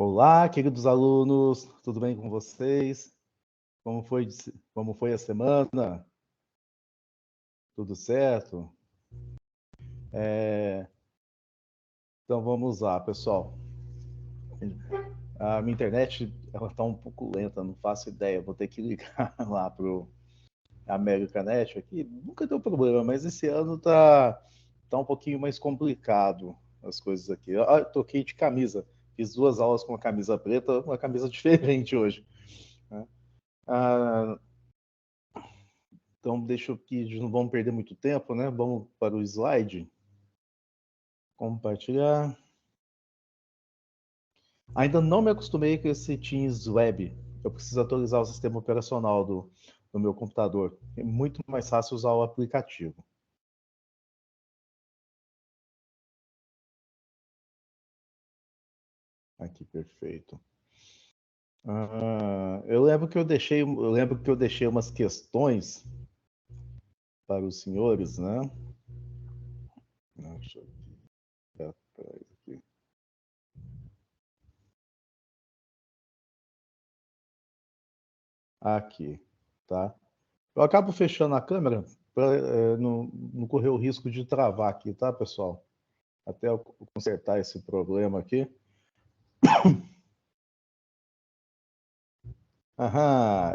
Olá, queridos alunos, tudo bem com vocês? Como foi a semana? Tudo certo? Então vamos lá, pessoal. A minha internet está um pouco lenta, não faço ideia. Vou ter que ligar lá para o Americanet aqui. Nunca deu problema, mas esse ano tá um pouquinho mais complicado as coisas aqui. Eu troquei de camisa, fiz 2 aulas com uma camisa preta, uma camisa diferente hoje, né? Ah, Então, deixa eu aqui, não vamos perder muito tempo, né? Vamos para o slide. Compartilhar. Ainda não me acostumei com esse Teams Web. Eu preciso atualizar o sistema operacional do meu computador. É muito mais fácil usar o aplicativo. Aqui, perfeito. Eu lembro que eu deixei umas questões para os senhores, né? Deixa eu ver atrás aqui. Aqui, tá? Eu acabo fechando a câmera para não correr o risco de travar aqui, tá, pessoal? Até eu consertar esse problema aqui.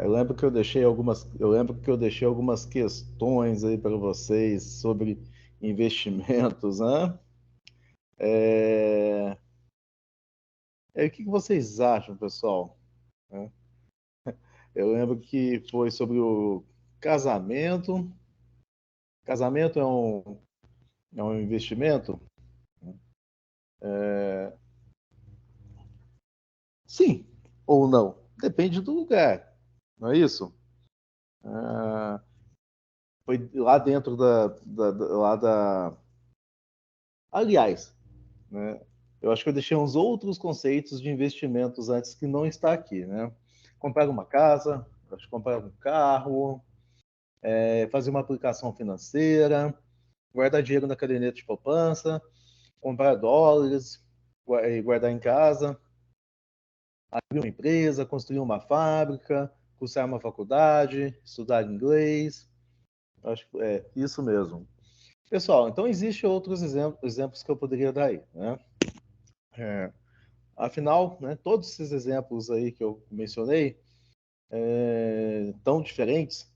Eu lembro que eu deixei algumas questões aí para vocês sobre investimentos, né? É... o que vocês acham, pessoal? Eu lembro que foi sobre o casamento. Casamento é um investimento? Sim ou não? Depende do lugar, não é isso? Ah, foi lá dentro lá da. Aliás, né, eu acho que eu deixei uns outros conceitos de investimentos antes que não está aqui, né? Comprar uma casa, acho que comprar um carro, fazer uma aplicação financeira, guardar dinheiro na caderneta de poupança, comprar dólares e guardar em casa, abrir uma empresa, construir uma fábrica, cursar uma faculdade, estudar inglês. Acho que é isso mesmo. Pessoal, então existem outros exemplos que eu poderia dar aí, né? É, afinal, né, todos esses exemplos aí que eu mencionei, tão diferentes,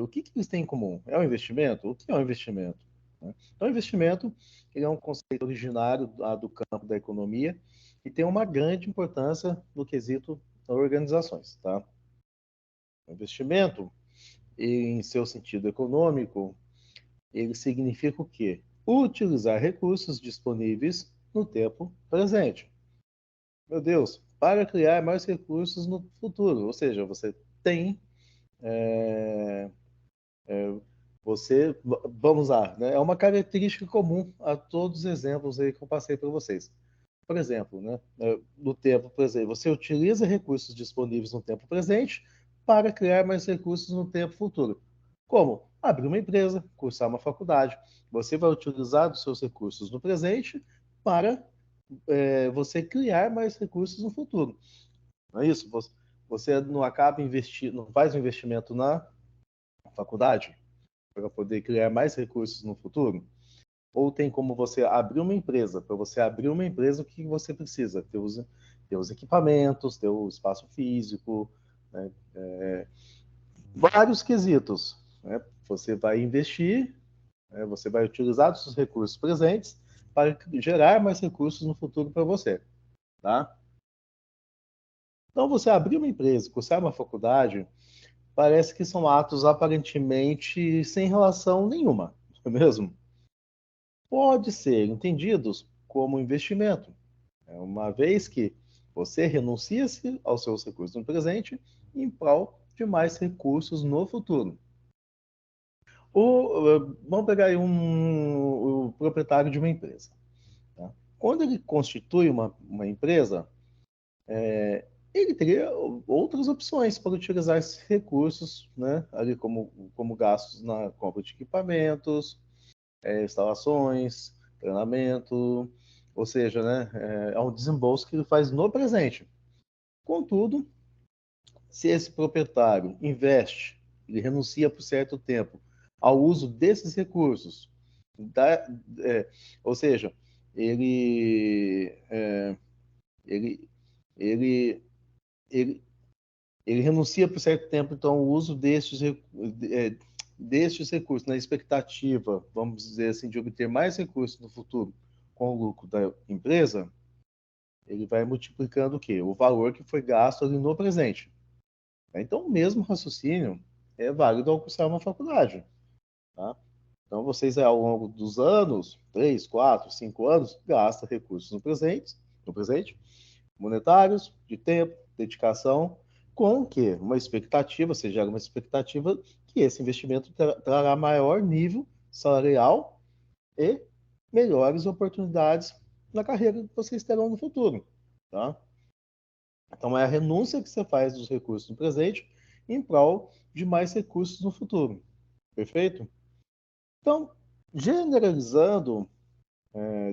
o que eles têm em comum? É um investimento? O que é um investimento? Né? Então, investimento ele é um conceito originário do campo da economia e tem uma grande importância no quesito das organizações. Tá? O investimento, em seu sentido econômico, ele significa o quê? Utilizar recursos disponíveis no tempo presente. Meu Deus, para criar mais recursos no futuro. Ou seja, você tem. É, vamos lá, né? É uma característica comum a todos os exemplos aí que eu passei para vocês. Por exemplo, né, no tempo presente, você utiliza recursos disponíveis no tempo presente para criar mais recursos no tempo futuro. Como? Abrir uma empresa, cursar uma faculdade. Você vai utilizar os seus recursos no presente para você criar mais recursos no futuro. Não é isso? Você não acaba investindo, não faz um investimento na faculdade para poder criar mais recursos no futuro? Ou tem como você abrir uma empresa? Para você abrir uma empresa, o que você precisa? Ter os equipamentos, ter o espaço físico, né? Vários quesitos. Né? Você vai investir, né? Você vai utilizar os seus recursos presentes para gerar mais recursos no futuro para você. Tá? Então, você abrir uma empresa, cursar uma faculdade, parece que são atos aparentemente sem relação nenhuma, não é mesmo? Pode ser entendidos como investimento, uma vez que você renuncia-se aos seus recursos no presente em prol de mais recursos no futuro. Vamos pegar aí o proprietário de uma empresa. Tá? Quando ele constitui uma empresa, ele teria outras opções para utilizar esses recursos, né, ali como gastos na compra de equipamentos, instalações, treinamento. ou seja, né, é um desembolso que ele faz no presente. Contudo, se esse proprietário investe, ele renuncia por certo tempo ao uso desses recursos, da, é, ou seja, ele, é, ele, ele, ele, ele renuncia por certo tempo, então, ao uso destes recursos, na expectativa, vamos dizer assim, de obter mais recursos no futuro com o lucro da empresa, ele vai multiplicando o quê? O valor que foi gasto ali no presente. Então, o mesmo raciocínio é válido ao cursar uma faculdade. Tá? Então, vocês, ao longo dos anos, 3, 4, 5 anos, gastam recursos no presente, monetários, de tempo, dedicação, com o quê? Uma expectativa, você gera uma expectativa que esse investimento trará maior nível salarial e melhores oportunidades na carreira que vocês terão no futuro. Tá? Então, é a renúncia que você faz dos recursos no presente em prol de mais recursos no futuro. Perfeito? Então, generalizando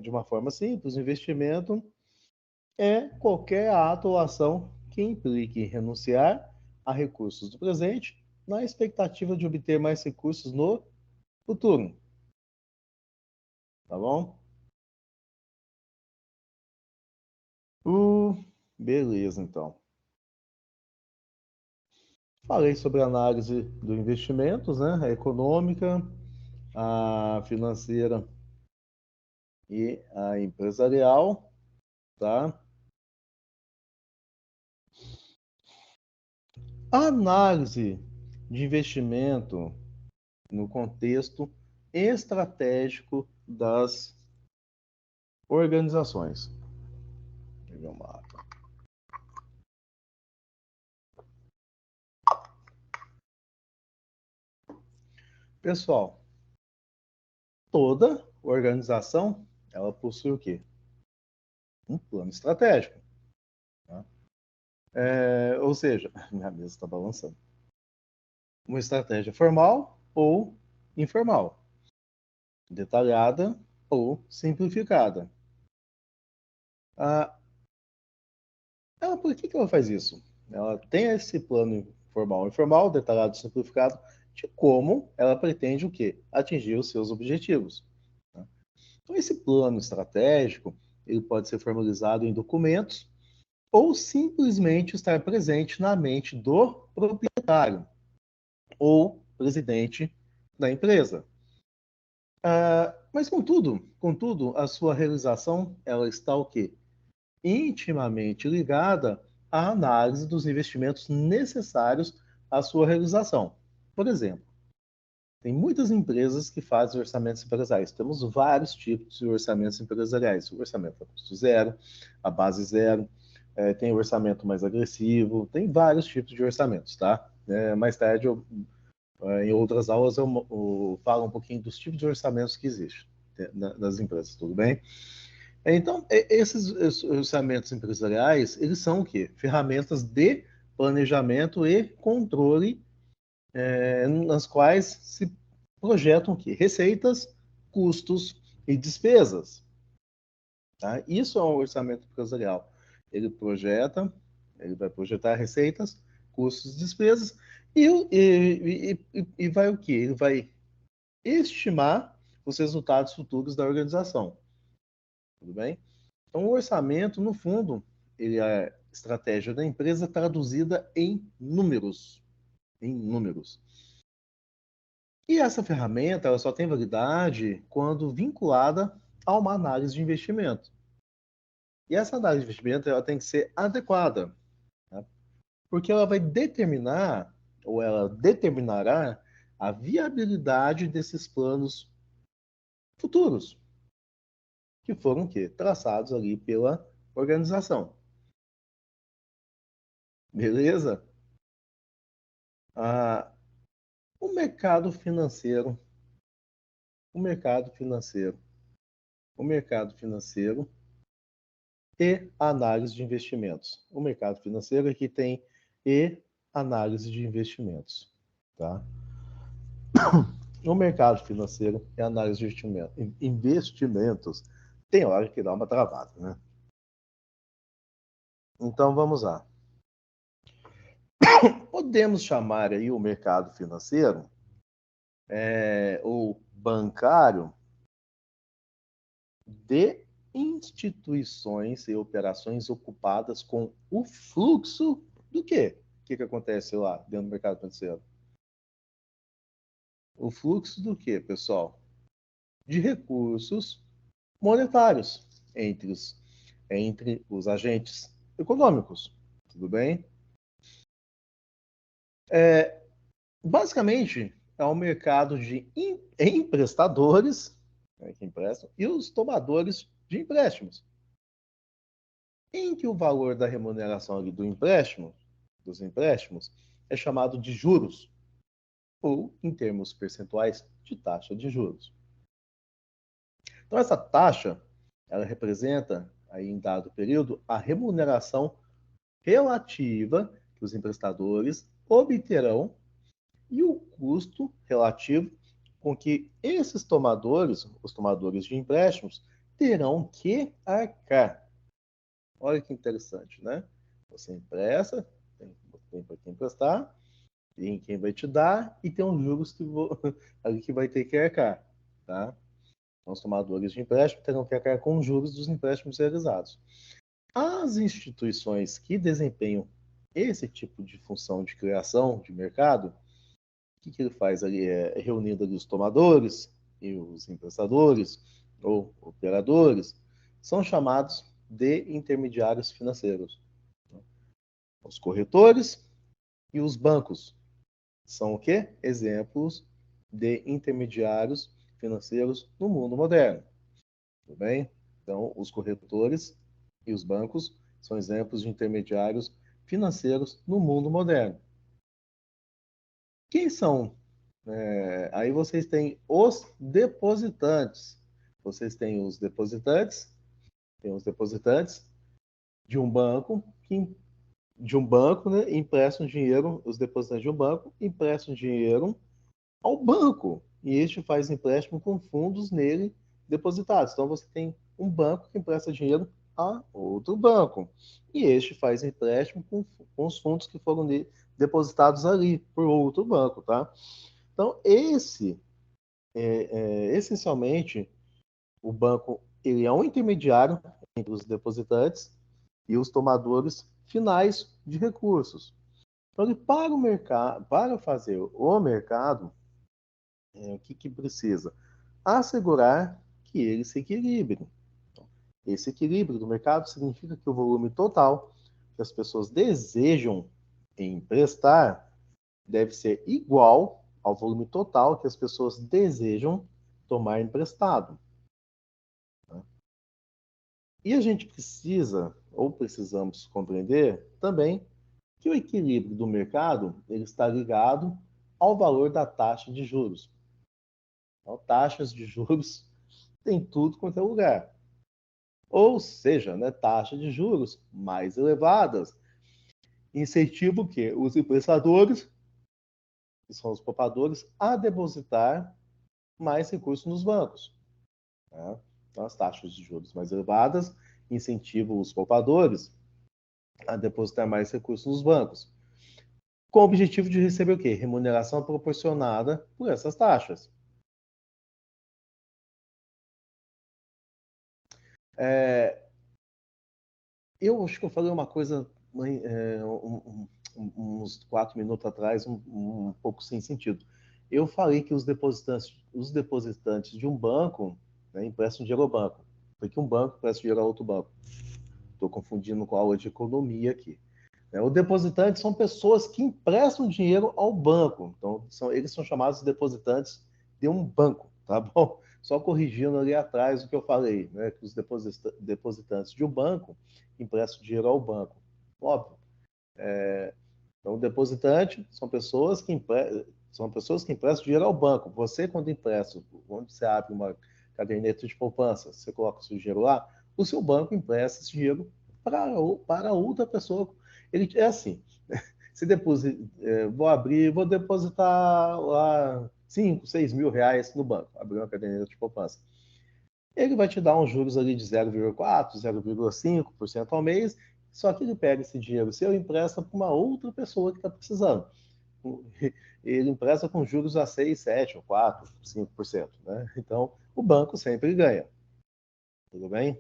de uma forma simples, o investimento é qualquer ato ou ação que implique renunciar a recursos do presente na expectativa de obter mais recursos no futuro. Tá bom? Beleza, então. Falei sobre a análise dos investimentos, né? A econômica, a financeira e a empresarial, tá? A análise de investimento no contexto estratégico das organizações. Pegar um mapa. Pessoal, toda organização ela possui o quê? Um plano estratégico. Tá? Ou seja, minha mesa está balançando. Uma estratégia formal ou informal, detalhada ou simplificada. Ah, por que ela faz isso? Ela tem esse plano formal e informal, detalhado e simplificado, de como ela pretende o quê? Atingir os seus objetivos. Tá? Então, esse plano estratégico, ele pode ser formalizado em documentos ou simplesmente estar presente na mente do proprietário ou presidente da empresa. Mas, contudo, a sua realização, ela está o quê? Intimamente ligada à análise dos investimentos necessários à sua realização. Por exemplo, tem muitas empresas que fazem orçamentos empresariais. Temos vários tipos de orçamentos empresariais. O orçamento a custo zero, a base zero, tem o orçamento mais agressivo, tem vários tipos de orçamentos, tá? Mais tarde, em outras aulas, eu falo um pouquinho dos tipos de orçamentos que existem nas empresas, tudo bem? Então, esses orçamentos empresariais, eles são o quê? Ferramentas de planejamento e controle, nas quais se projetam o quê? Receitas, custos e despesas. Tá? Isso é um orçamento empresarial. Ele projeta, ele vai projetar receitas, custos e despesas, e vai o quê? Ele vai estimar os resultados futuros da organização. Tudo bem? Então, o orçamento, no fundo, ele é a estratégia da empresa traduzida em números. Em números. E essa ferramenta ela só tem validade quando vinculada a uma análise de investimento. E essa análise de investimento ela tem que ser adequada, tá? Porque ela vai determinar, ou ela determinará, a viabilidade desses planos futuros, que foram o quê? Traçados ali pela organização. Beleza? Ah, o mercado financeiro, o mercado financeiro, o mercado financeiro e análise de investimentos. O mercado financeiro aqui tem e análise de investimentos, tá? O mercado financeiro e análise de investimentos tem hora que dá uma travada, né? Então vamos lá. Podemos chamar aí o mercado financeiro ou bancário de instituições e operações ocupadas com o fluxo do quê? O que acontece lá dentro do mercado financeiro? O fluxo do quê, pessoal? De recursos monetários entre os agentes econômicos. Tudo bem? Basicamente, é um mercado de emprestadores, né, que emprestam, e os tomadores de empréstimos, em que o valor da remuneração do empréstimo, dos empréstimos, é chamado de juros, ou, em termos percentuais, de taxa de juros. Então, essa taxa, ela representa, aí, em dado período, a remuneração relativa que os emprestadores obterão e o custo relativo com que esses tomadores, os tomadores de empréstimos, terão que arcar. Olha que interessante, né? Você empresta, tem para quem emprestar, tem quem vai te dar e tem uns juros que vai ter que arcar, tá? Então, os tomadores de empréstimo terão que arcar com os juros dos empréstimos realizados. As instituições que desempenham esse tipo de função de criação de mercado, o que ele faz ali? É reunindo ali os tomadores e os emprestadores ou operadores, são chamados de intermediários financeiros. Os corretores e os bancos são o quê? Exemplos de intermediários financeiros no mundo moderno. Tudo bem? Então, os corretores e os bancos são exemplos de intermediários financeiros no mundo moderno. Quem são? Aí vocês têm os depositantes. Vocês têm os depositantes de um banco né, emprestam dinheiro, os depositantes de um banco emprestam dinheiro ao banco e este faz empréstimo com fundos nele depositados. Então você tem um banco que empresta dinheiro a outro banco e este faz empréstimo com os fundos que foram depositados ali por outro banco, tá? Então essencialmente o banco ele é um intermediário entre os depositantes e os tomadores finais de recursos. Então, ele, para o mercado, para fazer o mercado, o que precisa? Assegurar que ele se equilibre. Esse equilíbrio do mercado significa que o volume total que as pessoas desejam emprestar deve ser igual ao volume total que as pessoas desejam tomar emprestado. E a gente precisa, ou precisamos compreender também, que o equilíbrio do mercado ele está ligado ao valor da taxa de juros. Então, taxas de juros tem tudo quanto é lugar. Ou seja, né, taxas de juros mais elevadas incentivam o quê? Os emprestadores, que são os poupadores, a depositar mais recursos nos bancos. Né? Então, as taxas de juros mais elevadas incentivam os poupadores a depositar mais recursos nos bancos, com o objetivo de receber o quê? Remuneração proporcionada por essas taxas. Eu acho que eu falei uma coisa uns 4 minutos atrás, um pouco sem sentido. Eu falei que os depositantes de um banco, né, emprestam dinheiro ao banco, porque um banco empresta dinheiro a outro banco. Estou confundindo com a aula de economia aqui. O depositante são pessoas que emprestam dinheiro ao banco. Então, eles são chamados de depositantes de um banco, tá bom? Só corrigindo ali atrás o que eu falei, né? Que os depositantes de um banco emprestam dinheiro ao banco. Óbvio. Então, o depositante são pessoas que emprestam dinheiro ao banco. Você, quando empresta, quando você abre uma caderneta de poupança, você coloca o seu dinheiro lá, o seu banco empresta esse dinheiro para outra pessoa. Ele é assim, se vou depositar lá 5, 6 mil reais no banco, abrir uma caderneta de poupança. ele vai te dar uns juros ali de 0,4%, 0,5% ao mês, só que ele pega esse dinheiro seu e empresta para uma outra pessoa que está precisando. Ele empresta com juros a 6, 7, ou 4, 5%. Né? Então, o banco sempre ganha. Tudo bem?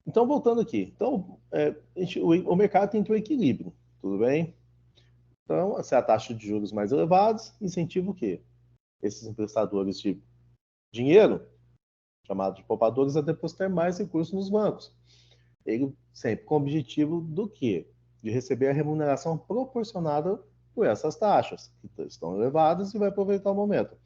Então, voltando aqui. Então, o mercado tem que ter um equilíbrio. Tudo bem? Então, se a taxa de juros mais elevados, incentiva o quê? Esses emprestadores de dinheiro, chamados de poupadores, a depositar mais recursos nos bancos. Ele sempre com o objetivo do quê? De receber a remuneração proporcionada por essas taxas, que estão elevadas, e vai aproveitar o momento.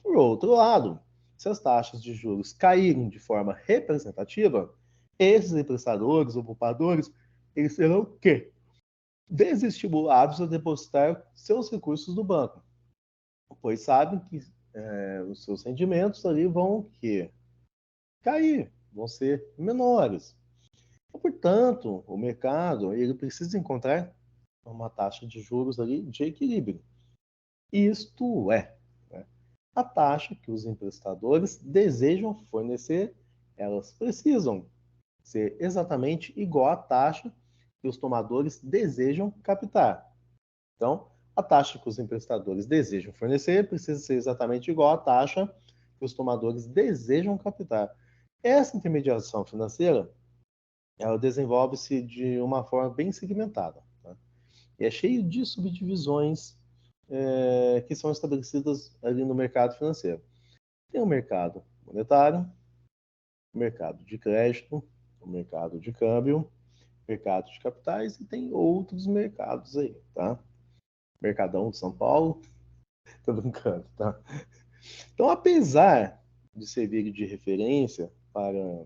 Por outro lado, se as taxas de juros caírem de forma representativa, esses emprestadores ou poupadores, eles serão o quê? Desestimulados a depositar seus recursos no banco, pois sabem que os seus rendimentos ali vão que cair, vão ser menores. Portanto, o mercado ele precisa encontrar uma taxa de juros ali de equilíbrio. Isto é, né, a taxa que os emprestadores desejam fornecer, elas precisam ser exatamente igual à taxa que os tomadores desejam captar. Então, a taxa que os emprestadores desejam fornecer precisa ser exatamente igual à taxa que os tomadores desejam captar. Essa intermediação financeira, ela desenvolve-se de uma forma bem segmentada. Tá? E é cheio de subdivisões que são estabelecidas ali no mercado financeiro. Tem o mercado monetário, o mercado de crédito, o mercado de câmbio, mercado de capitais e tem outros mercados aí, tá? Mercadão de São Paulo, tô brincando, tá? Então, apesar de servir de referência para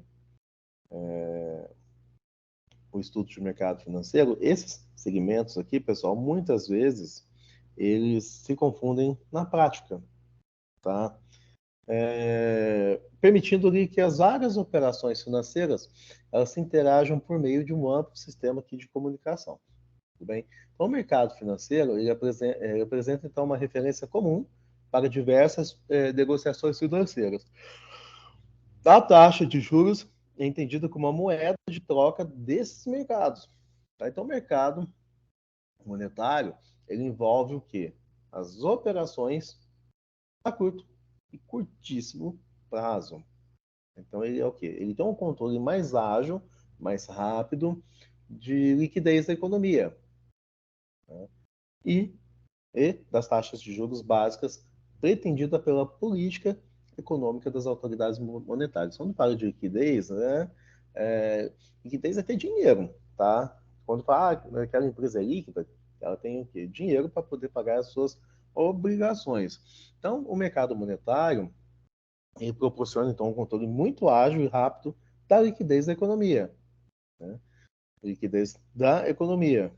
o estudo de mercado financeiro, esses segmentos aqui, pessoal, muitas vezes eles se confundem na prática, tá? Permitindo ali que as várias operações financeiras elas se interajam por meio de um amplo sistema aqui de comunicação. Tudo bem? Então, o mercado financeiro ele apresenta então uma referência comum para diversas negociações financeiras. A taxa de juros é entendida como uma moeda de troca desses mercados. Tá? Então, o mercado monetário ele envolve o quê? As operações a curto e curtíssimo prazo. Então, ele é o quê? Ele tem um controle mais ágil, mais rápido de liquidez da economia. Né? E das taxas de juros básicas pretendida pela política econômica das autoridades monetárias. Quando fala de liquidez, né, liquidez é ter dinheiro, tá? Quando fala que aquela empresa é líquida, ela tem o quê? Dinheiro para poder pagar as suas obrigações. Então, o mercado monetário ele proporciona então um controle muito ágil e rápido da liquidez da economia, né? Liquidez da economia.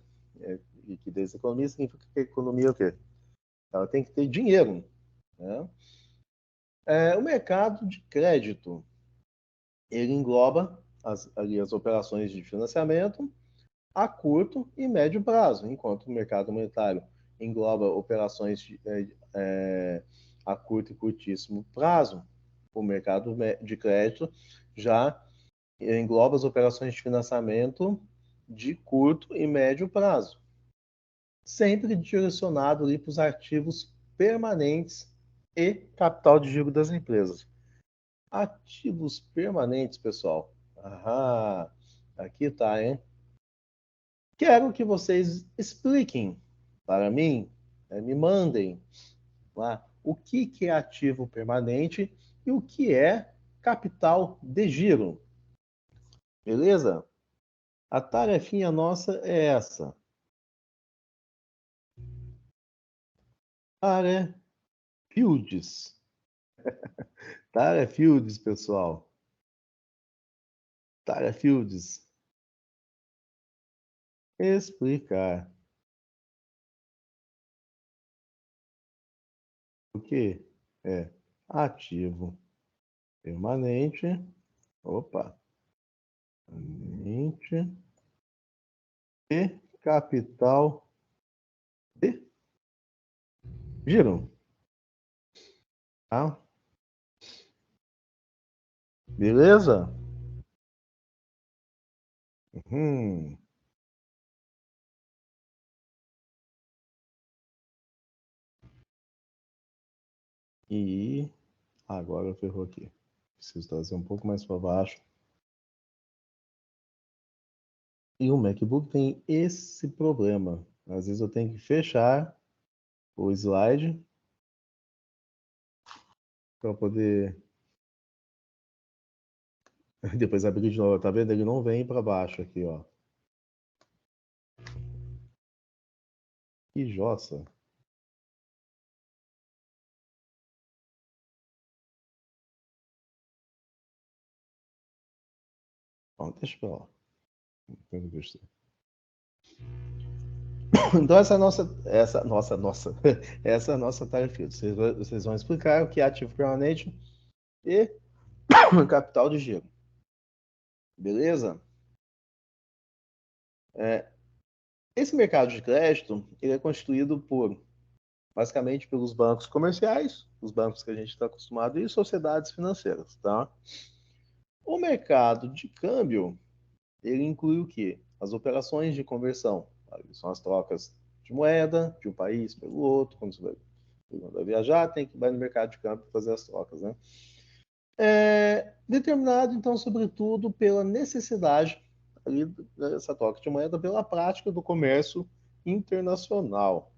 Liquidez da economia significa que a economia é o quê? Ela tem que ter dinheiro. Né? O mercado de crédito, ele engloba as operações de financiamento a curto e médio prazo, enquanto o mercado monetário engloba operações a curto e curtíssimo prazo. O mercado de crédito já engloba as operações de financiamento de curto e médio prazo, sempre direcionado ali para os ativos permanentes e capital de giro das empresas. Ativos permanentes, pessoal. Ah, aqui tá, hein? Quero que vocês expliquem para mim, me mandem lá o que é ativo permanente e o que é capital de giro. Beleza? A tarefinha nossa é essa. Tarefields. Tarefields, pessoal. Tarefields. Explicar. O que é ativo permanente. Opa. Permanente. E capital de giro. Tá? Beleza? Uhum. E agora ferrou aqui. Preciso trazer um pouco mais para baixo. E o MacBook tem esse problema. Às vezes eu tenho que fechar o slide para poder depois abrir de novo. Tá vendo? Ele não vem para baixo aqui, ó. Que jossa. Bom, deixa pra lá. Então essa é a essa é a nossa tarefa. Vocês vão explicar o que é Active Coordination e capital de giro. Beleza? Esse mercado de crédito ele é constituído basicamente pelos bancos comerciais, os bancos que a gente está acostumado, e sociedades financeiras, tá? O mercado de câmbio ele inclui o quê? As operações de conversão. São as trocas de moeda de um país pelo outro. Quando você vai viajar, tem que ir no mercado de câmbio para fazer as trocas, né? Determinado, então, sobretudo, pela necessidade ali, dessa troca de moeda, pela prática do comércio internacional.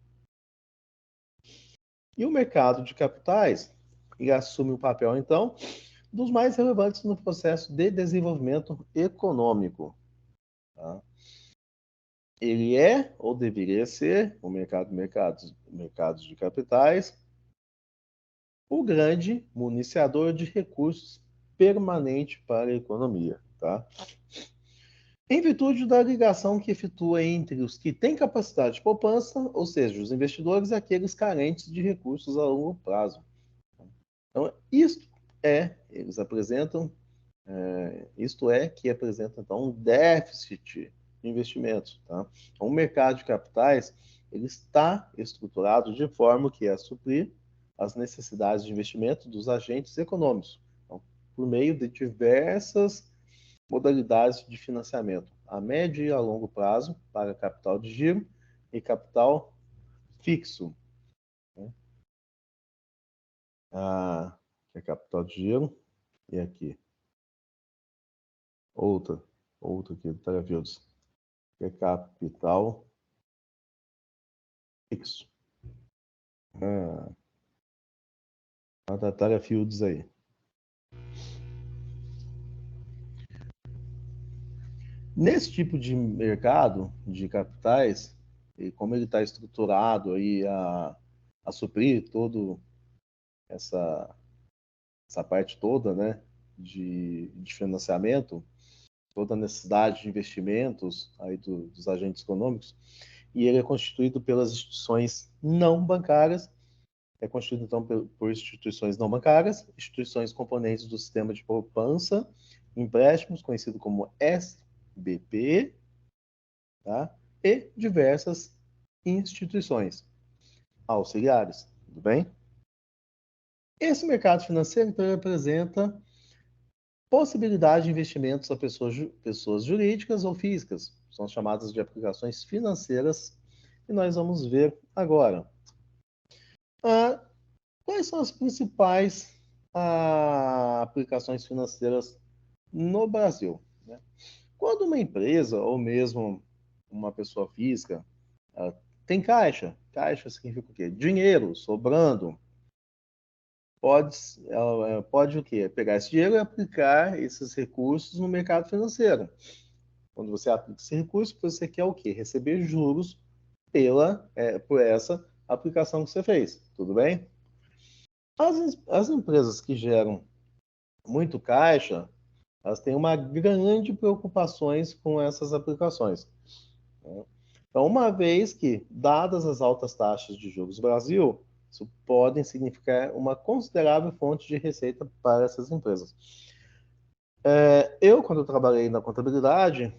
E o mercado de capitais ele assume o papel, então, dos mais relevantes no processo de desenvolvimento econômico. Tá? Ele é, ou deveria ser, o mercados de capitais, o grande municiador de recursos permanente para a economia. Tá? Em virtude da ligação que efetua entre os que têm capacidade de poupança, ou seja, os investidores, e aqueles carentes de recursos a longo prazo. Então, eles apresentam, que apresenta, então, um déficit de investimentos. Tá? Então, o mercado de capitais, ele está estruturado de forma que a suprir as necessidades de investimento dos agentes econômicos, então, por meio de diversas modalidades de financiamento, a médio e a longo prazo, para capital de giro e capital fixo. Né? Que é capital de giro, e aqui, outra, outra aqui do Telefields, que é capital fixo. A da Telefields aí. Nesse tipo de mercado de capitais, e como ele está estruturado aí a suprir todo essa, essa parte toda, né, de financiamento, toda a necessidade de investimentos aí dos agentes econômicos, e ele é constituído pelas instituições não bancárias, é constituído então por instituições não bancárias, instituições componentes do sistema de poupança, empréstimos, conhecido como SBP, tá? E diversas instituições auxiliares, tudo bem? Esse mercado financeiro então representa possibilidade de investimentos a pessoas jurídicas ou físicas, são chamadas de aplicações financeiras, e nós vamos ver agora. Quais são as principais aplicações financeiras no Brasil? Né? Quando uma empresa ou mesmo uma pessoa física tem caixa significa o quê? Dinheiro sobrando. Ela pode o quê? Pegar esse dinheiro e aplicar esses recursos no mercado financeiro. Quando você aplica esse recurso, você quer o quê? Receber juros por essa aplicação que você fez. Tudo bem? As empresas que geram muito caixa, elas têm uma grande preocupações com essas aplicações. Né? Então, uma vez que, dadas as altas taxas de juros do Brasil, isso pode significar uma considerável fonte de receita para essas empresas. Quando eu trabalhei na contabilidade,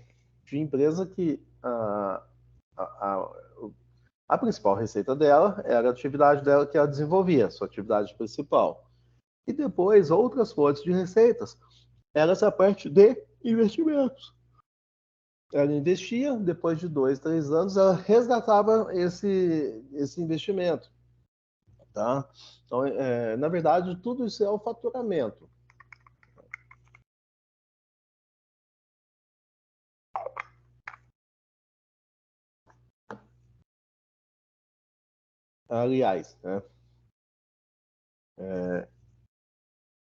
tinha empresa que a, a principal receita dela era a atividade dela que ela desenvolvia, sua atividade principal. E depois, outras fontes de receitas. Era essa parte de investimentos. Ela investia, depois de 2, 3 anos, ela resgatava esse investimento. Tá? Então, na verdade, tudo isso é o faturamento. Aliás, né?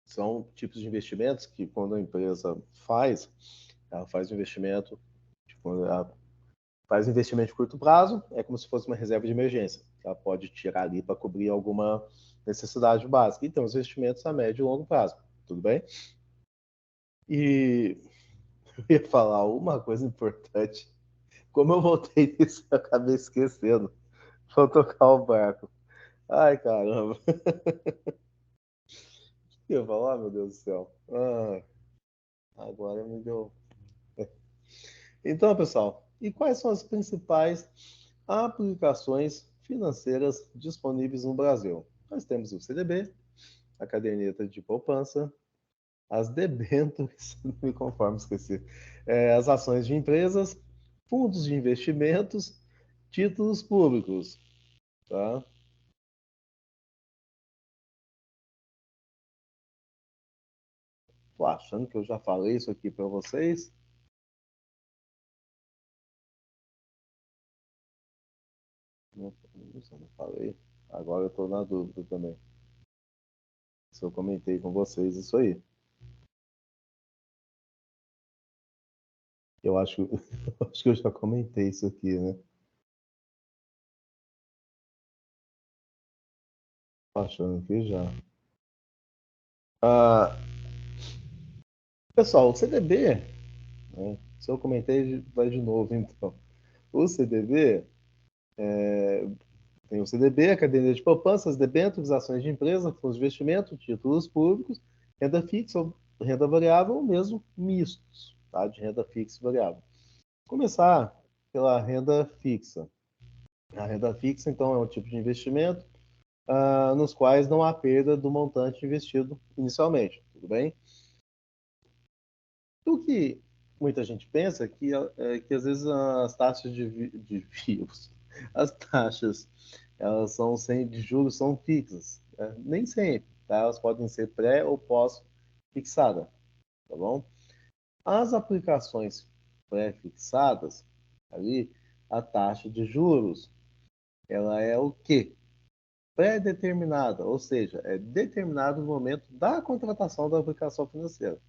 São tipos de investimentos que, quando a empresa faz, ela faz um investimento, tipo, ela faz investimento de curto prazo, é como se fosse uma reserva de emergência. Ela pode tirar ali para cobrir alguma necessidade básica. E tem os investimentos a médio e longo prazo. Tudo bem? E eu ia falar uma coisa importante. Como eu voltei nisso, eu acabei esquecendo. Vou tocar o barco. Ai, caramba. O que eu ia falar, meu Deus do céu? Agora me deu. Então, pessoal, e quais são as principais aplicações financeiras disponíveis no Brasil? Nós temos o CDB, a caderneta de poupança, as debêntures, não me conformo, esqueci, as ações de empresas, fundos de investimentos, títulos públicos, tá? Tô achando que eu já falei isso aqui para vocês. Não, não falei. Agora eu estou na dúvida também. Se eu comentei com vocês isso aí. Eu acho, eu acho que eu já comentei isso aqui, né? Tô achando que já. Ah, pessoal, o CDB, né? Se eu comentei, vai de novo, então. O CDB, tem o CDB, a caderneta de poupanças, debêntures, ações de empresa, fundos de investimento, títulos públicos, renda fixa, renda variável ou mesmo mistos, tá? De renda fixa e variável. Começar pela renda fixa. A renda fixa, então, é um tipo de investimento nos quais não há perda do montante investido inicialmente, tudo bem? O que muita gente pensa que às vezes as taxas de juros, as taxas elas são de juros são fixas, né? Nem sempre, tá? Elas podem ser pré ou pós fixada, tá bom? As aplicações pré-fixadas ali, a taxa de juros, ela é o quê? Pré-determinada, ou seja, é determinado no momento da contratação da aplicação financeira,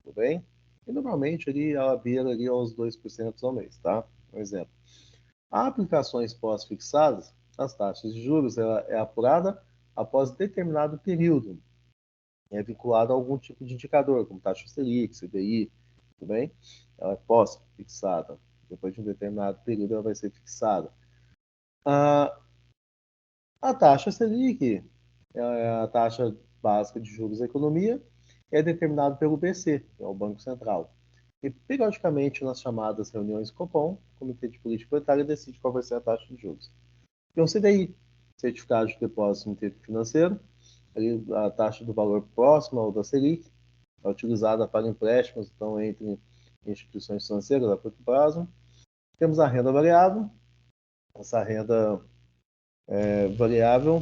tudo bem? E normalmente ali ela beira ali aos 2% ao mês, tá? Um exemplo. Há aplicações pós-fixadas, as taxas de juros ela é apurada após determinado período, é vinculado a algum tipo de indicador, como taxa Selic, CDI, tudo bem? Ela é pós-fixada. Depois de um determinado período ela vai ser fixada. A, a taxa Selic é a taxa básica de juros da economia, é determinado pelo BC, que é o Banco Central. E, periodicamente, nas chamadas reuniões Copom, o Comitê de Política Monetária decide qual vai ser a taxa de juros. Tem o CDI, Certificado de Depósito Financeiro, ali a taxa do valor próximo ao da Selic, é utilizada para empréstimos, então, entre instituições financeiras a curto prazo. Temos a renda variável. Essa renda variável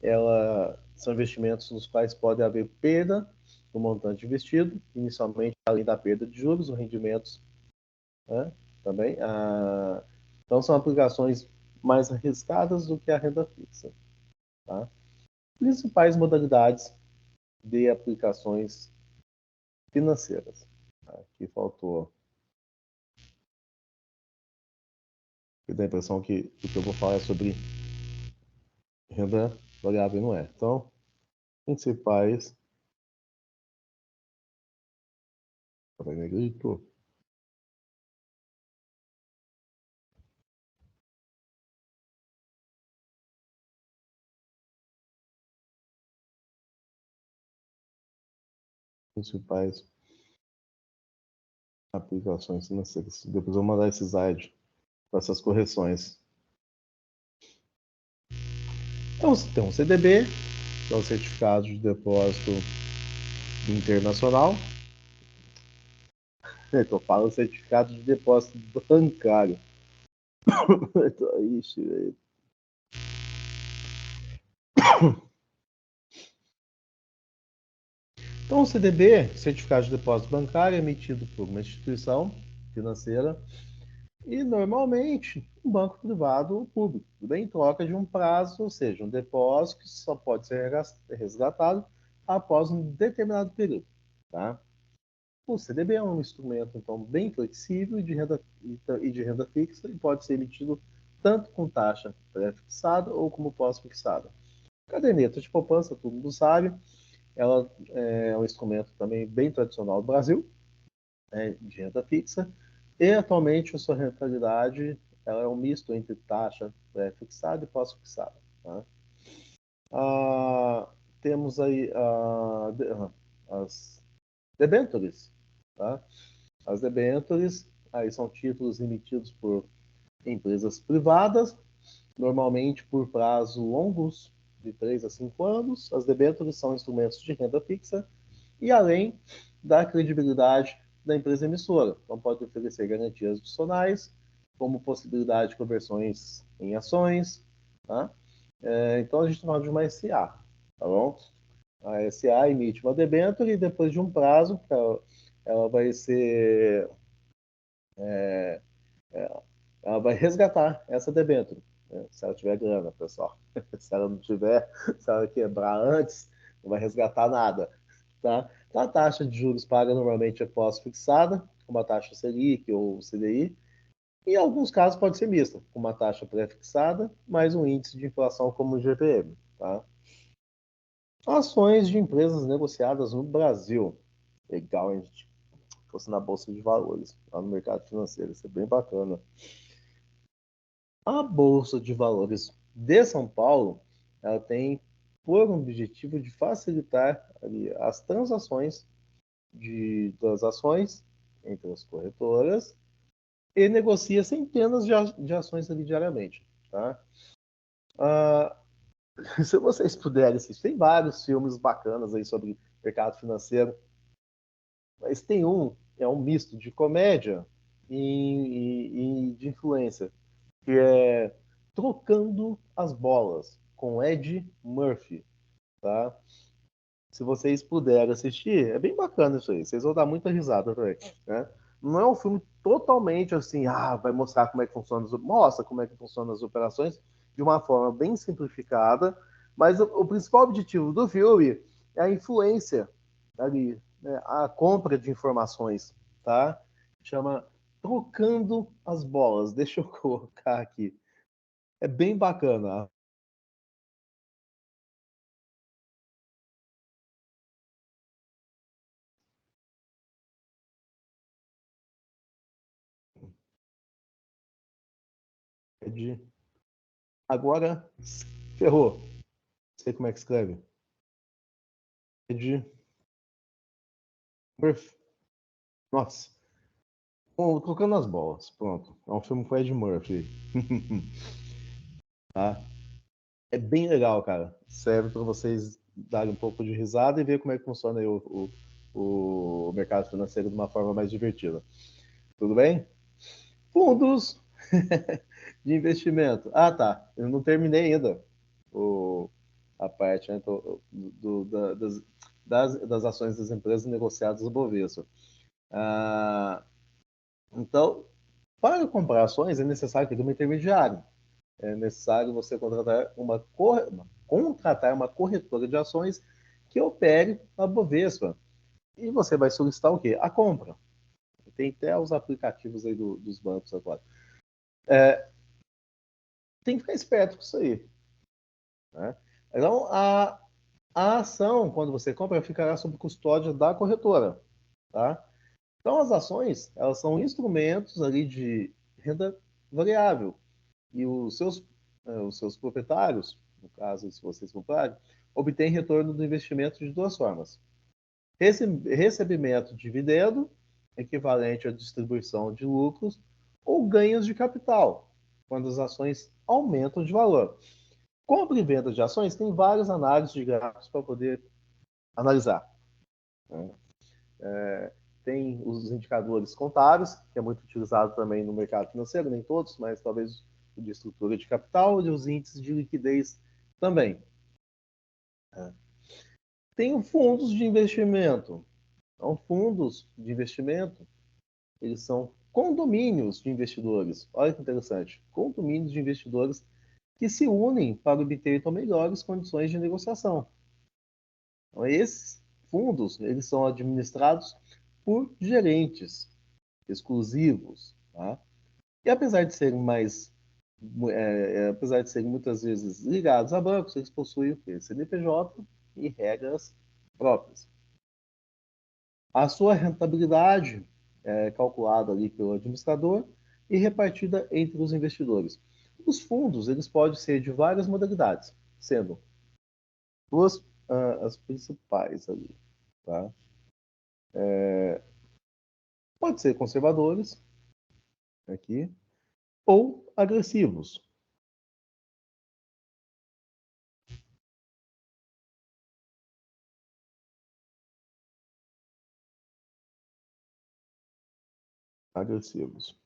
ela são investimentos nos quais pode haver perda do montante investido, inicialmente, além da perda de juros, os rendimentos, né, também. Então, são aplicações mais arriscadas do que a renda fixa. Tá? Principais modalidades de aplicações financeiras. Aqui faltou. Eu tenho a impressão que o que eu vou falar é sobre renda variável, não é. Então, principais. Negrito. Principais aplicações financeiras. Depois eu vou mandar esse slide com essas correções. Então, tem um CDB, São certificados de depósito internacional. Eu falo certificado de depósito bancário. Ixi, então, o CDB, Certificado de Depósito Bancário, é emitido por uma instituição financeira e, normalmente, um banco privado ou público, tudo em troca de um prazo, ou seja, um depósito que só pode ser resgatado após um determinado período. Tá? O CDB é um instrumento, então, bem flexível e de renda fixa e pode ser emitido tanto com taxa pré-fixada ou como pós-fixada. Caderneta de poupança, todo mundo sabe, ela é um instrumento também bem tradicional do Brasil, né, de renda fixa, e atualmente a sua rentabilidade ela é um misto entre taxa fixada e pós-fixada. Tá? Ah, temos aí as debentures. Tá? As debentures aí são títulos emitidos por empresas privadas, normalmente por prazo longos, de 3 a 5 anos. As debêntures são instrumentos de renda fixa e além da credibilidade da empresa emissora. Então, pode oferecer garantias adicionais, como possibilidade de conversões em ações. Tá? Então, a gente está falando de uma SA, tá bom? A SA emite uma debênture e depois de um prazo, ela vai ser ela vai resgatar essa debênture, né? Se ela tiver grana, pessoal. Se ela não tiver, se ela quebrar antes, não vai resgatar nada. Tá? Então, a taxa de juros paga normalmente é pós-fixada, com uma taxa Selic ou CDI. Em alguns casos pode ser mista, com uma taxa pré-fixada, mais um índice de inflação como o GPM. Tá? Ações de empresas negociadas no Brasil. Legal, a gente fosse na Bolsa de Valores, lá no mercado financeiro, isso é bem bacana. A Bolsa de Valores de São Paulo, ela tem por objetivo de facilitar ali, as transações das ações entre as corretoras e negocia centenas de ações ali diariamente. Tá? Ah, se vocês puderem assistir, tem vários filmes bacanas aí sobre mercado financeiro, mas tem é um misto de comédia e de influência, que é Trocando as Bolas, com Ed Murphy, tá? Se vocês puderem assistir, é bem bacana isso aí. Vocês vão dar muita risada também, né? Não é um filme totalmente assim, vai mostrar como é que funciona, mostra como é que funcionam as operações de uma forma bem simplificada, mas o principal objetivo do filme é a influência ali, né? A compra de informações, tá? Chama Trocando as Bolas. Deixa eu colocar aqui. É bem bacana. Agora, ferrou. Não sei como é que escreve. Ed Murphy. Nossa. Bom, Trocando as Bolas. Pronto. É um filme com Ed Murphy. Tá? É bem legal, cara. Serve para vocês darem um pouco de risada e ver como é que funciona aí o mercado financeiro de uma forma mais divertida. Tudo bem? Fundos de investimento. Ah, tá. Eu não terminei ainda o, a parte, né, das ações das empresas negociadas no Bovespa. Ah, então, para comprar ações é necessário ter um intermediário. É necessário você contratar uma corretora de ações que opere a Bovespa. E você vai solicitar o quê? A compra. Tem até os aplicativos aí dos bancos agora. Tem que ficar esperto com isso aí. Né? Então, a ação, quando você compra, ficará sob custódia da corretora. Tá? Então, as ações, elas são instrumentos ali de renda variável. E os seus proprietários, no caso, se vocês comprarem, obtêm retorno do investimento de duas formas. Recebimento de dividendo, equivalente à distribuição de lucros, ou ganhos de capital, quando as ações aumentam de valor. Compra e venda de ações tem várias análises de gráficos para poder analisar, né? Tem os indicadores contábeis, que é muito utilizado também no mercado financeiro, nem todos, mas talvez o de estrutura de capital e os índices de liquidez também. Tem os fundos de investimento. Então, fundos de investimento, eles são condomínios de investidores. Olha que interessante. Condomínios de investidores que se unem para obter então, melhores condições de negociação. Então, esses fundos, eles são administrados por gerentes exclusivos, tá? E apesar de serem muitas vezes ligados a bancos, eles possuem o quê? CNPJ e regras próprias. A sua rentabilidade é calculada ali pelo administrador e repartida entre os investidores. Os fundos, eles podem ser de várias modalidades, sendo duas as principais ali, tá? Pode ser conservadores, aqui, ou agressivos. Agressivos.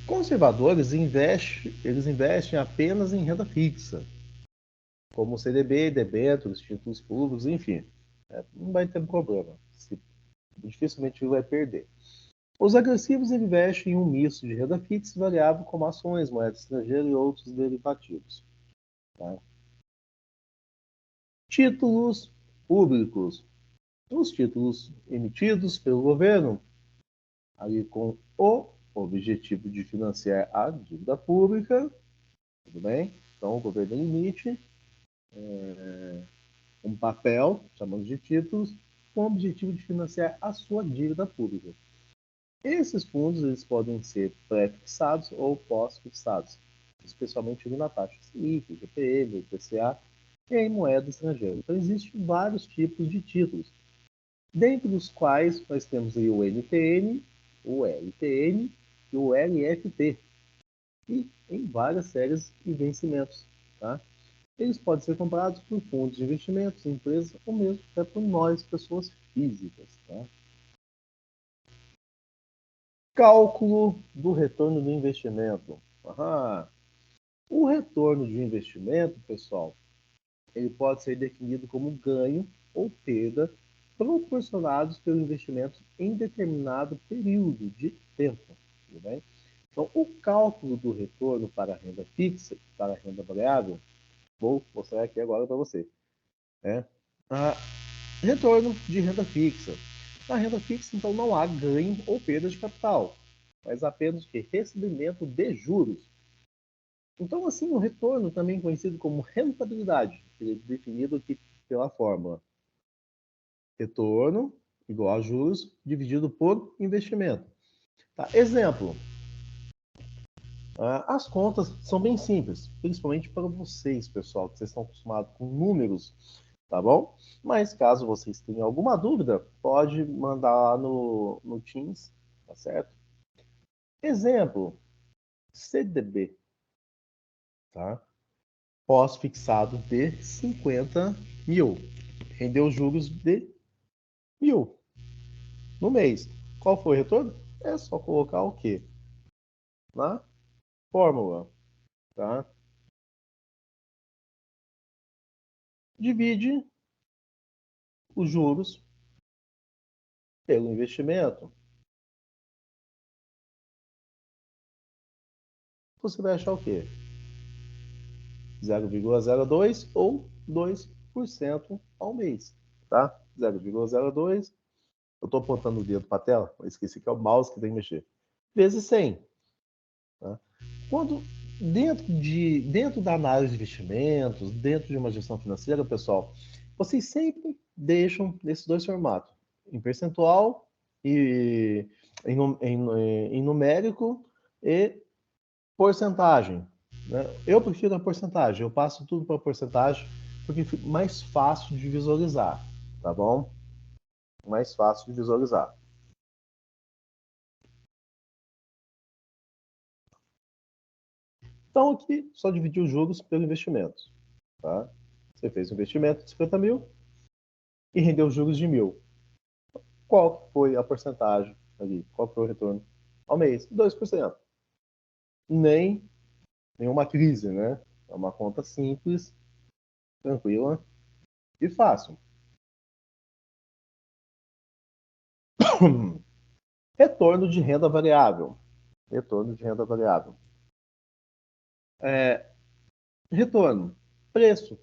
Conservadores eles investem apenas em renda fixa, como CDB, debêntures, títulos públicos, enfim. Não vai ter problema. Dificilmente vai perder. Os agressivos investem em um misto de renda fixa e variável, como ações, moeda estrangeira e outros derivativos. Tá? Títulos públicos. Os títulos emitidos pelo governo, ali com o objetivo de financiar a dívida pública, tudo bem? Então, o governo emite um papel, chamamos de títulos, com o objetivo de financiar a sua dívida pública. Esses fundos eles podem ser pré-fixados ou pós-fixados, especialmente na taxa Selic, IGPM, IPCA e em moeda estrangeira. Então, existem vários tipos de títulos, dentre os quais nós temos aí o NTN, o LTN e o LFT, e em várias séries e vencimentos. Tá? Eles podem ser comprados por fundos de investimentos, empresas ou mesmo até por nós, pessoas físicas. Tá? Cálculo do retorno do investimento. O retorno de investimento, pessoal, ele pode ser definido como ganho ou perda proporcionados pelo investimento em determinado período de tempo. Tudo bem? Então, o cálculo do retorno para a renda fixa e para a renda variável, vou mostrar aqui agora para você. Retorno de renda fixa. Na renda fixa, então, não há ganho ou perda de capital, mas apenas que recebimento de juros. Então, assim, o retorno, também conhecido como rentabilidade, ele é definido aqui pela fórmula retorno igual a juros dividido por investimento. Tá? Exemplo, as contas são bem simples, principalmente para vocês, pessoal, que vocês estão acostumados com números, tá bom? Mas caso vocês tenham alguma dúvida, pode mandar lá no Teams, tá certo? Exemplo, CDB, tá? Pós-fixado de 50 mil. Rendeu juros de 1.000 no mês. Qual foi o retorno? É só colocar o quê? Na fórmula, tá? Divide os juros pelo investimento. Você vai achar o quê? 0,02 ou 2% ao mês, tá? 0,02. Eu estou apontando o dedo para a tela, mas esqueci que é o mouse que tem que mexer. Vezes 100. Tá? Quando dentro da análise de investimentos, dentro de uma gestão financeira, pessoal, vocês sempre deixam nesses dois formatos, em percentual e em numérico e porcentagem. Né? Eu prefiro a porcentagem, eu passo tudo para porcentagem porque fica mais fácil de visualizar, tá bom? Mais fácil de visualizar. Então, aqui, só dividir os juros pelo investimento. Tá? Você fez um investimento de 50 mil e rendeu juros de 1.000. Qual foi a porcentagem ali? Qual foi o retorno ao mês? 2%. Nenhuma crise, né? É uma conta simples, tranquila e fácil. Retorno de renda variável. Retorno de renda variável. Retorno. Preço.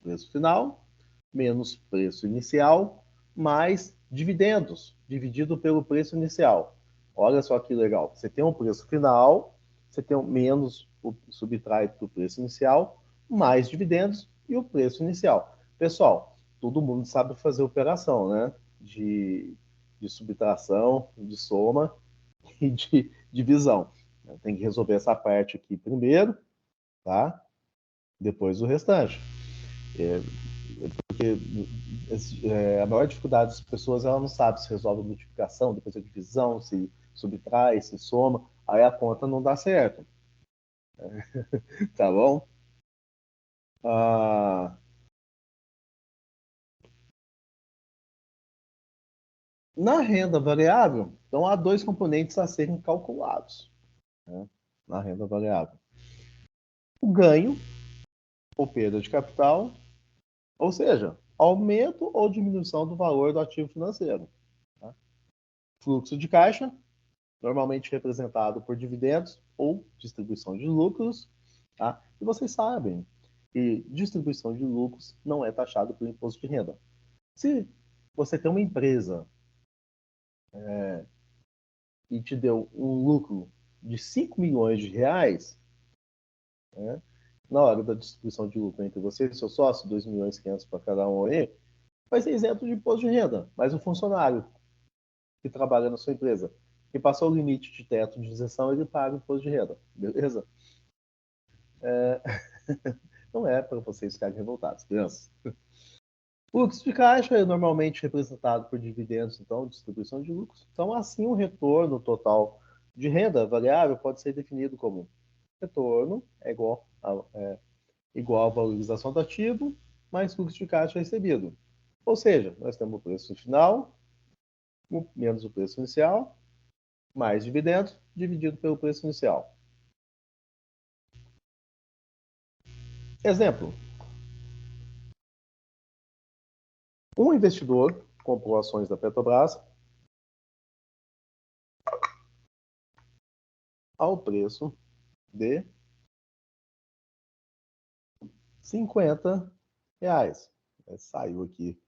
Preço final, menos preço inicial, mais dividendos, dividido pelo preço inicial. Olha só que legal. Você tem um preço final, você tem menos o subtrai do preço inicial, mais dividendos e o preço inicial. Pessoal, todo mundo sabe fazer operação, né? De subtração, de soma e de divisão. Tem que resolver essa parte aqui primeiro, tá? Depois o restante. Porque a maior dificuldade das pessoas, ela não sabe se resolve a multiplicação, depois a divisão, se subtrai, se soma, aí a conta não dá certo. Tá bom? Ah, na renda variável, então há dois componentes a serem calculados, né, na renda variável. O ganho ou perda de capital, ou seja, aumento ou diminuição do valor do ativo financeiro. Tá? Fluxo de caixa, normalmente representado por dividendos ou distribuição de lucros. Tá? E vocês sabem que distribuição de lucros não é taxado pelo imposto de renda. Se você tem uma empresa e te deu um lucro de 5 milhões de reais, né, na hora da distribuição de lucro entre você e seu sócio, 2 milhões e 500 para cada um aí, vai ser isento de imposto de renda. Mas o funcionário que trabalha na sua empresa, que passou o limite de teto de isenção, ele paga o imposto de renda. Beleza? Não é para vocês ficarem revoltados, crianças. O fluxo de caixa é normalmente representado por dividendos, então, distribuição de lucros. Então, assim, o retorno total de renda variável pode ser definido como retorno é igual à valorização do ativo mais fluxo de caixa recebido. Ou seja, nós temos o preço final menos o preço inicial, mais dividendos, dividido pelo preço inicial. Exemplo: um investidor comprou ações da Petrobras ao preço de R$ 50. Saiu aqui.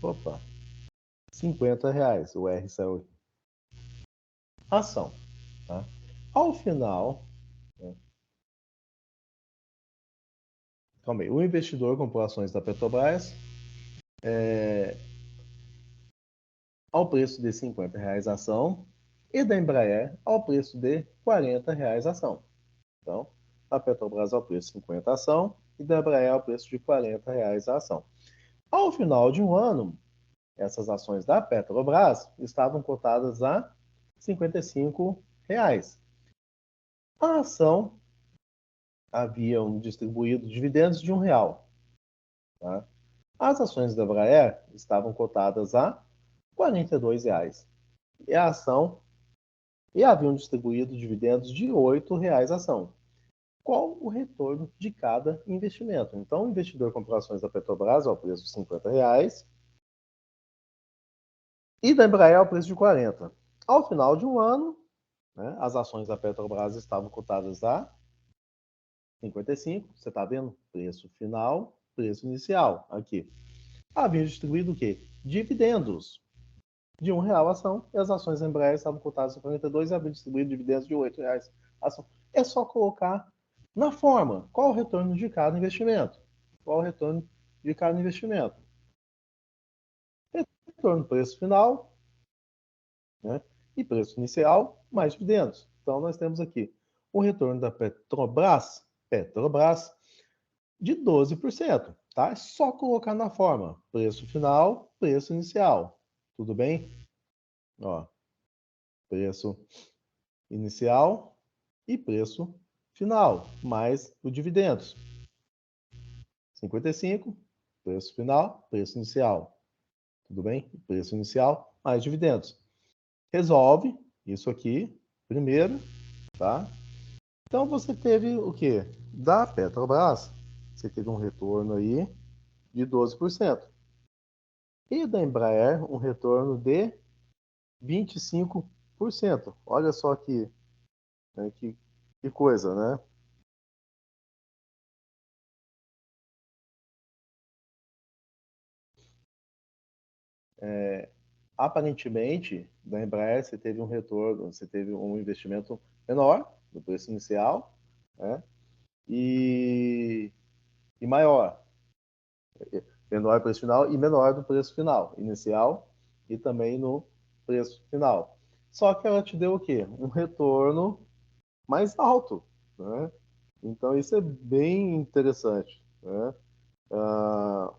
Opa, R$ 50. O R saiu. Ação. Tá? Ao final, né, calma aí, o investidor comprou ações da Petrobras ao preço de R$ 50 a ação e da Embraer ao preço de R$ 40 a ação. Então, a Petrobras ao preço de 50 a ação e da Embraer ao preço de R$ 40 a ação. Ao final de um ano, essas ações da Petrobras estavam cotadas a R$ 55. A ação haviam distribuído dividendos de R$ 1. Tá? As ações da Embraer estavam cotadas a R$ 42. E a ação e haviam distribuído dividendos de R$ 8 a ação. Qual o retorno de cada investimento? Então, o investidor comprou ações da Petrobras ao preço de R$ 50 e da Embraer ao preço de 40. Ao final de um ano, né, as ações da Petrobras estavam cotadas a 55. Você está vendo? Preço final, preço inicial. Aqui. Haviam distribuído o quê? Dividendos de R$ 1 a ação, e as ações da Embraer estavam cotadas a 42 e haviam distribuído dividendos de R$ 8 a ação. É só colocar na forma qual o retorno de cada investimento. Qual o retorno de cada investimento? Retorno preço final, né, e preço inicial mais dividendos. Então, nós temos aqui o retorno da Petrobras de 12%. Tá? É só colocar na forma preço final, preço inicial. Tudo bem? Ó, preço inicial e preço final, mais o dividendos. 55, preço final, preço inicial. Tudo bem? Preço inicial, mais dividendos. Resolve isso aqui primeiro, tá? Então, você teve o quê? Da Petrobras, você teve um retorno aí de 12%. E da Embraer, um retorno de 25%. Olha só né, que coisa, né? Aparentemente, da Embraer, você teve um retorno, você teve um investimento menor no preço inicial, né? E, e maior. Menor no preço final e menor no preço final, inicial e também no preço final. Só que ela te deu o quê? Um retorno mais alto, né? Então isso é bem interessante, né? Ah,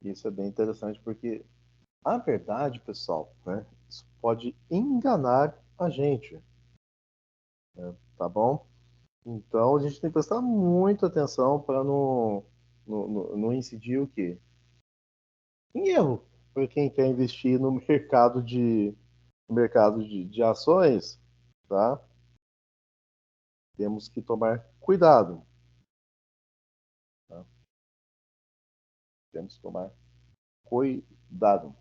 isso é bem interessante porque a verdade, pessoal, né? Isso pode enganar a gente, tá bom? Então a gente tem que prestar muita atenção para não incidir o quê? Em erro, para quem quer investir no mercado de ações, tá? Temos que tomar cuidado, tá? Temos que tomar cuidado.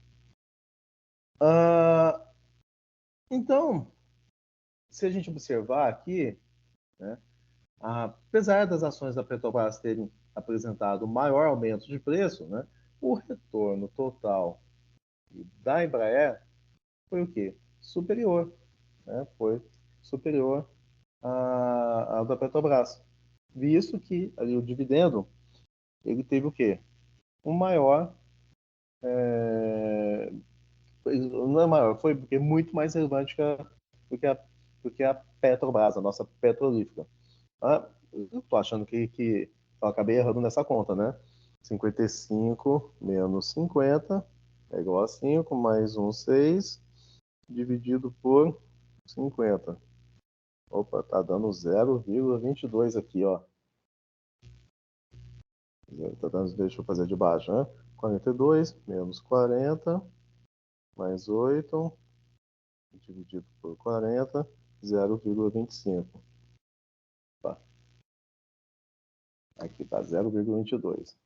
Ah, então, se a gente observar aqui, né, apesar das ações da Petrobras terem apresentado maior aumento de preço, né, o retorno total da Embraer foi o quê? Superior, né? Foi superior ao da Petrobras. Visto que ali o dividendo ele teve o quê? Um maior, não é maior, foi porque muito mais relevante do que a, do que a Petrobras, a nossa petrolífera. Eu tô achando que eu acabei errando nessa conta, né? 55 menos 50 é igual a 5, mais um 6, dividido por 50. Opa, tá dando 0,22 aqui, ó. Tá dando, deixa eu fazer de baixo, né? 42 menos 40, mais 8, dividido por 40, 0,25. Tá, aqui tá 0,22.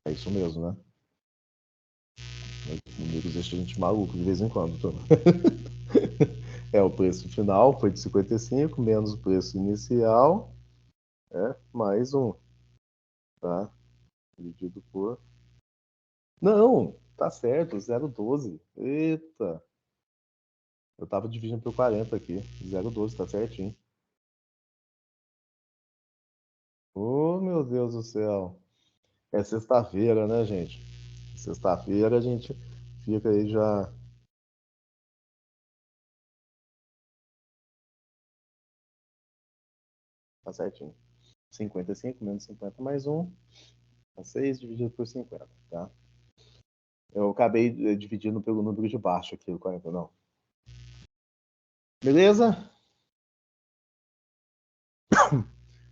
É isso mesmo, né? Amigos deixa a gente maluco de vez em quando. Tá? É, o preço final foi de 55, menos o preço inicial, mais um, tá? Dividido por. Não, tá certo, 0,12. Eita, eu tava dividindo por 40 aqui. 0,12, tá certinho. Oh, meu Deus do céu. É sexta-feira, né, gente? Sexta-feira a gente fica aí já. Tá certinho. 55 menos 50 mais um. Tá 6 dividido por 50, tá? Eu acabei dividindo pelo número de baixo aqui, o 40, não. Beleza?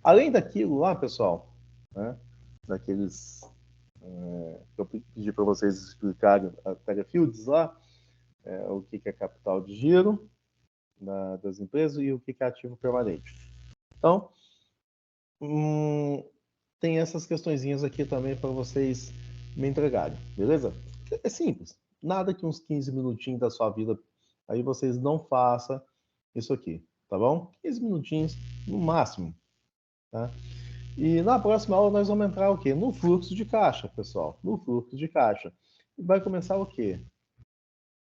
Além daquilo lá, pessoal, né? Daqueles que eu pedi para vocês explicarem a Talia Fields lá, o que é capital de giro das empresas e o que é ativo permanente. Então, hum, tem essas questõezinhas aqui também para vocês me entregarem, beleza? É simples. Nada que uns 15 minutinhos da sua vida aí vocês não façam isso aqui, tá bom? 15 minutinhos no máximo, tá? E na próxima aula nós vamos entrar o quê? No fluxo de caixa, pessoal. No fluxo de caixa. E vai começar o quê?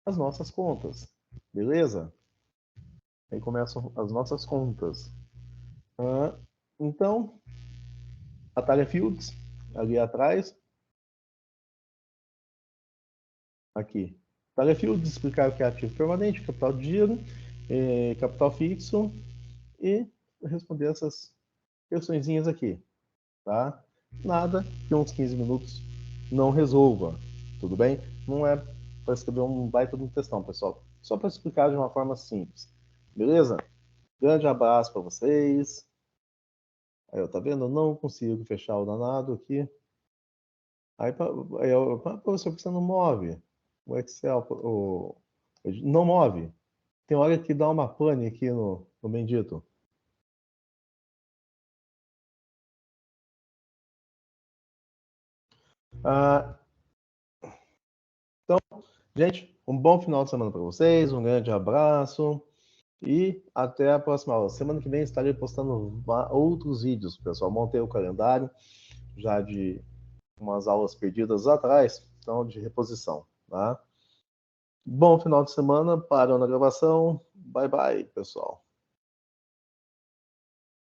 As nossas contas, beleza? Aí começam as nossas contas. Ah, então, a Talia Fields, ali atrás, aqui. Talia Fields, explicar o que é ativo permanente, capital de giro, capital fixo e responder essas questõezinhas aqui, tá? Nada que uns 15 minutos não resolva, tudo bem? Não é para escrever um baita de um textão, pessoal. Só para explicar de uma forma simples, beleza? Grande abraço para vocês. Aí, eu, tá vendo? Eu não consigo fechar o danado aqui. Aí, professor, por que você não move? O Excel, não move. Tem hora que dá uma pane aqui no bendito. Ah, então, gente, um bom final de semana para vocês, um grande abraço e até a próxima aula. Semana que vem estarei postando outros vídeos, pessoal. Montei o calendário já de umas aulas perdidas atrás, então de reposição, tá? Bom final de semana, parou na gravação. Bye bye, pessoal.